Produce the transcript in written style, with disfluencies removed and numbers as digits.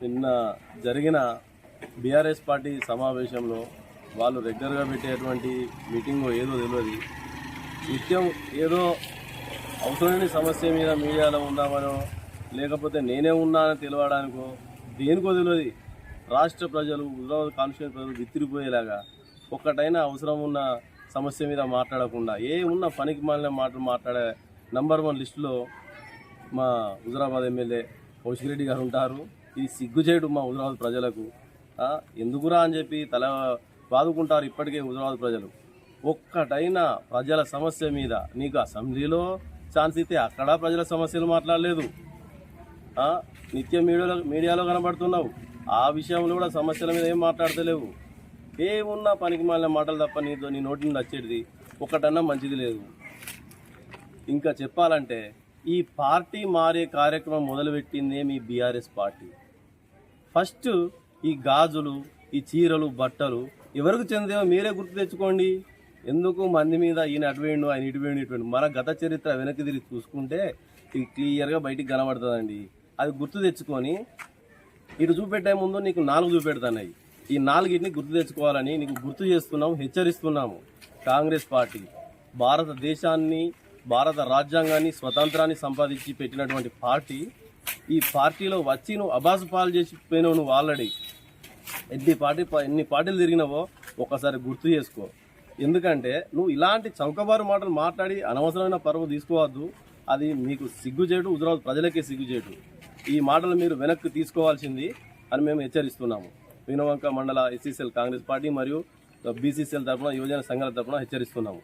నిన్న జరిగిన BRS party సమావేశంలో వాళ్ళు రెగ్యులర్గా పెట్టేటువంటి మీటింగ్ ఏదో తెలియదు. నిత్యం ఏదో అవసరమైన సమస్య మీద మీడియాలో ఉందామనో లేకపోతే నేనే ఉన్నానని తెలియడానికో దేనికో తెలియదు. రాష్ట్ర ప్రజలు, హుజరాబాద్ కాన్స్టిట్యూన్సీ ప్రజలు విత్తిరిపోయేలాగా ఒక్కటైనా అవసరం ఉన్న సమస్య మీద మాట్లాడకుండా ఉన్న పనికి మాలిన మాటలు మాట్లాడే నంబర్ 1 లిస్టులో మా హుజరాబాద్ ఎమ్మెల్యే కౌశిక్ రెడ్డి గారు ఉంటారు. ఇది సిగ్గుచేటు మా హుజరాబాద్ ప్రజలకు. ఎందుకురా అని చెప్పి తల బాదుకుంటారు ఇప్పటికే హుజరాబాద్ ప్రజలు. ఒక్కటైనా ప్రజల సమస్య మీద నీకు అసెంబ్లీలో ఛాన్స్ ఇస్తే అక్కడ ప్రజల సమస్యలు మాట్లాడలేదు. నిత్యం మీడియాలో కనబడుతున్నావు, ఆ విషయంలో కూడా సమస్యల మీద ఏం మాట్లాడతలేవు. ఏమున్నా పనికి మాలిన మాటలు తప్ప నీ నోటి నుండి వచ్చేది ఒకటన్నా మంచిది లేదు. ఇంకా చెప్పాలంటే ఈ పార్టీ మారే కార్యక్రమం మొదలుపెట్టిందే మీ బీఆర్ఎస్ పార్టీ. ఫస్ట్ ఈ గాజులు, ఈ చీరలు, బట్టలు ఎవరికి చెందేవో మీరే గుర్తు తెచ్చుకోండి. ఎందుకు మంది మీద ఈయన అటువేయండు, ఆయన ఇటువేయండు. మన గత చరిత్ర వెనక్కి తిరిగి చూసుకుంటే ఇది క్లియర్గా బయటికి కనబడుతుందండి. అది గుర్తు తెచ్చుకొని ఇటు చూపెట్టే ముందు నీకు 4 చూపెడుతున్నాయి. ఈ 4ని గుర్తు తెచ్చుకోవాలని నీకు గుర్తు చేస్తున్నాము, హెచ్చరిస్తున్నాము. కాంగ్రెస్ పార్టీ భారతదేశాన్ని, భారత రాజ్యాంగాన్ని, స్వతంత్రాన్ని సంపాదించి పెట్టినటువంటి పార్టీ. ఈ పార్టీలో వచ్చి నువ్వు అబాసు పాలు చేసిపోయినావు. నువ్వు ఆల్రెడీ ఎన్ని పార్టీలు తిరిగినావో ఒకసారి గుర్తు చేసుకో. ఎందుకంటే నువ్వు ఇలాంటి చౌకబారు మాటలు మాట్లాడి అనవసరమైన పరువు తీసుకోవద్దు. అది మీకు సిగ్గుచేటు, హుజరాబాద్ ప్రజలకే సిగ్గుచేటు. ఈ మాటలు మీరు వెనక్కి తీసుకోవాల్సింది అని మేము హెచ్చరిస్తున్నాము. వినవంక మండల ఎస్సీసీఎల్ కాంగ్రెస్ పార్టీ మరియు బీసీసీఎల్ తరఫున, యువజన సంఘాల తరఫున హెచ్చరిస్తున్నాము.